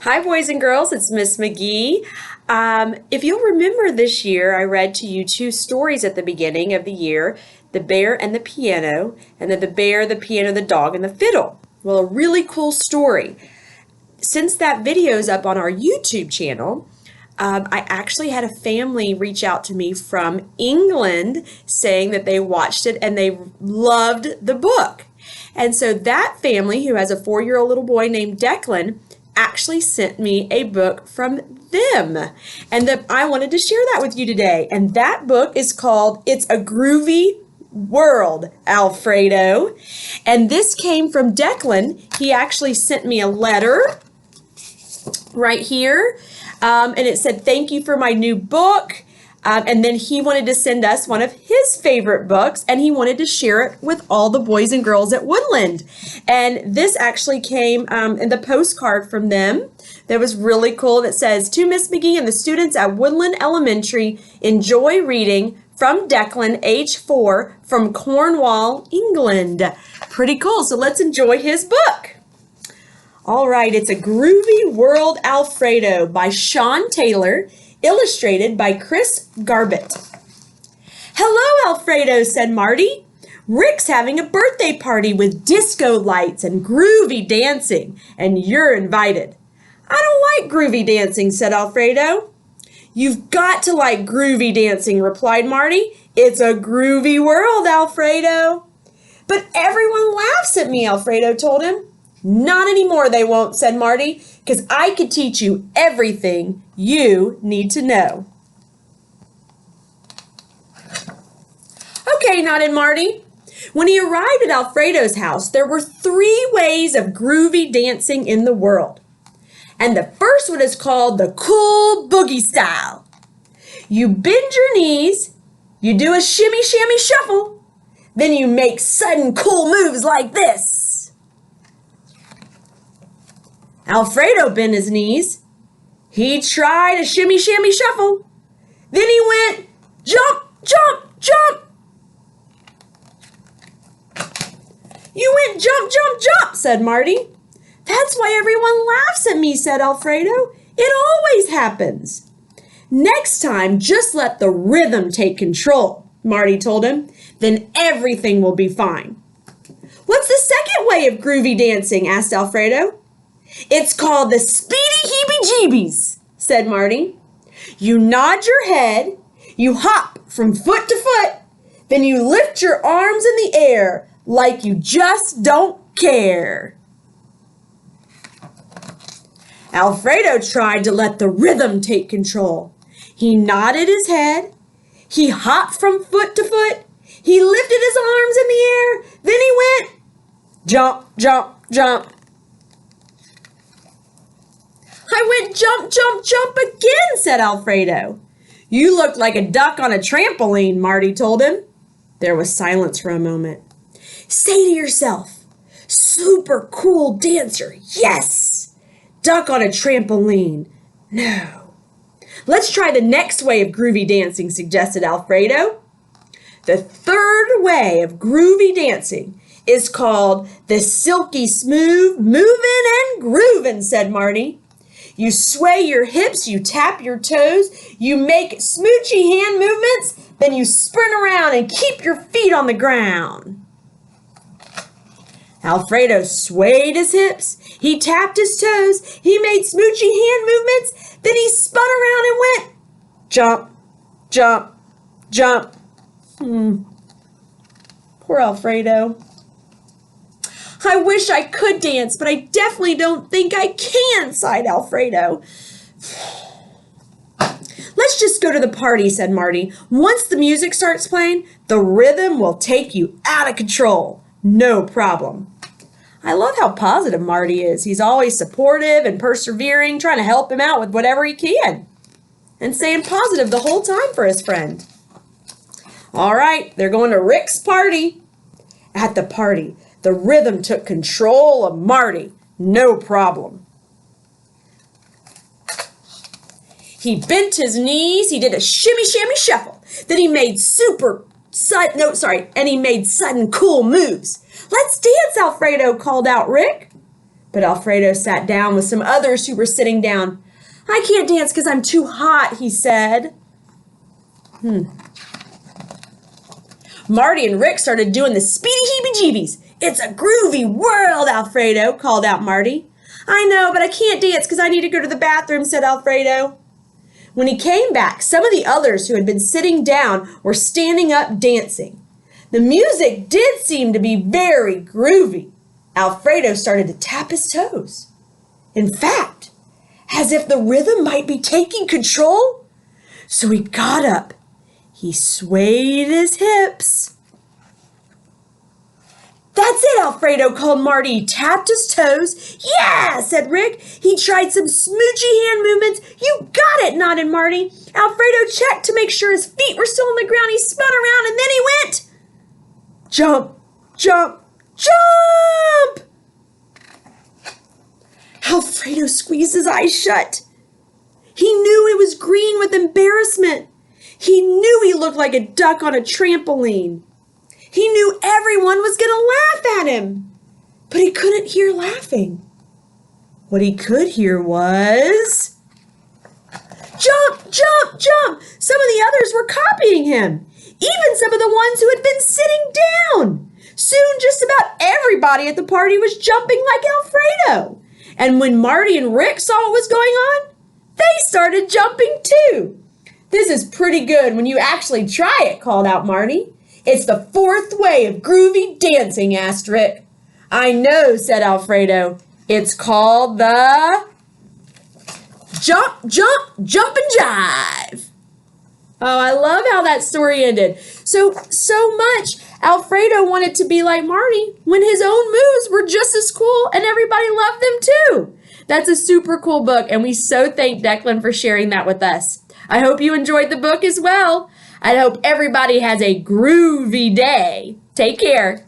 Hi, boys and girls. It's Miss McGee. If you'll remember this year, I read to you two stories at the beginning of the year, The Bear and the Piano, and then The Bear, the Piano, the Dog, and the Fiddle. Well, a really cool story. Since that video is up on our YouTube channel, I actually had a family reach out to me from England saying that they watched it and they loved the book. And so that family, who has a 4-year-old little boy named Declan, actually sent me a book from them. And I wanted to share that with you today. And that book is called It's a Groovy World, Alfredo. And this came from Declan. He actually sent me a letter right here. And it said, "Thank you for my new book." And then he wanted to send us one of his favorite books, and he wanted to share it with all the boys and girls at Woodland. And this actually came in the postcard from them that was really cool that says, "To Miss McGee and the students at Woodland Elementary, enjoy reading from Declan, age 4, from Cornwall, England." Pretty cool. So let's enjoy his book. All right, it's A Groovy World, Alfredo by Sean Taylor, illustrated by Chris Garbett. "Hello, Alfredo," said Marty. "Rick's having a birthday party with disco lights and groovy dancing, and you're invited." "I don't like groovy dancing," said Alfredo. "You've got to like groovy dancing," replied Marty. "It's a groovy world, Alfredo." "But everyone laughs at me," Alfredo told him. "Not anymore, they won't," said Marty, "because I could teach you everything you need to know." "Okay," nodded Marty. When he arrived at Alfredo's house, there were 3 ways of groovy dancing in the world. And the first one is called the cool boogie style. You bend your knees, you do a shimmy, shammy, shuffle, then you make sudden cool moves like this. Alfredo bent his knees. He tried a shimmy, shammy, shuffle. Then he went jump, jump, jump. "You went jump, jump, jump," said Marty. "That's why everyone laughs at me," said Alfredo. "It always happens." "Next time, just let the rhythm take control," Marty told him. "Then everything will be fine." "What's the second way of groovy dancing?" asked Alfredo. "It's called the speedy heebie-jeebies," said Marty. "You nod your head, you hop from foot to foot, then you lift your arms in the air like you just don't care." Alfredo tried to let the rhythm take control. He nodded his head, he hopped from foot to foot, he lifted his arms in the air, then he went jump, jump, jump. "I went jump, jump, jump again," said Alfredo. "You looked like a duck on a trampoline," Marty told him. There was silence for a moment. "Say to yourself, super cool dancer, yes. Duck on a trampoline, no." "Let's try the next way of groovy dancing," suggested Alfredo. "The third way of groovy dancing is called the silky smooth movin' and groovin'," said Marty. "You sway your hips, you tap your toes, you make smoochy hand movements, then you sprint around and keep your feet on the ground." Alfredo swayed his hips, he tapped his toes, he made smoochy hand movements, then he spun around and went jump, jump, jump. Poor Alfredo. "I wish I could dance, but I definitely don't think I can," sighed Alfredo. "Let's just go to the party," said Marty. "Once the music starts playing, the rhythm will take you out of control. No problem." I love how positive Marty is. He's always supportive and persevering, trying to help him out with whatever he can, and staying positive the whole time for his friend. All right, they're going to Rick's party. At the party, the rhythm took control of Marty. No problem. He bent his knees. He did a shimmy, shammy, shuffle. Then he made sudden cool moves. "Let's dance, Alfredo," called out Rick. But Alfredo sat down with some others who were sitting down. I can't dance because I'm too hot, he said. Marty and Rick started doing the speedy heebie-jeebies. It's a groovy world, Alfredo, called out Marty. I know, but I can't dance because I need to go to the bathroom, said Alfredo. When he came back, some of the others who had been sitting down were standing up dancing. The music did seem to be very groovy. Alfredo started to tap his toes. In fact, as if the rhythm might be taking control. So he got up. He swayed his hips. That's it, Alfredo, called Marty. He tapped his toes. Yeah, said Rick. He tried some smoochy hand movements. You got it, nodded Marty. Alfredo checked to make sure his feet were still on the ground. He spun around and then he went. Jump, jump, jump! Alfredo squeezed his eyes shut. He knew he was green with embarrassment. He knew he looked like a duck on a trampoline. He knew everyone was going to laugh at him, but he couldn't hear laughing. What he could hear was, jump, jump, jump. Some of the others were copying him, even some of the ones who had been sitting down. Soon, just about everybody at the party was jumping like Alfredo. And when Marty and Rick saw what was going on, they started jumping too. This is pretty good when you actually try it, called out Marty. It's the fourth way of groovy dancing, asked Rick. I know, said Alfredo. It's called the jump, jump, jump and jive. Oh, I love how that story ended. So much Alfredo wanted to be like Marty when his own moves were just as cool and everybody loved them too. That's a super cool book, and we so thank Declan for sharing that with us. I hope you enjoyed the book as well. I hope everybody has a groovy day. Take care.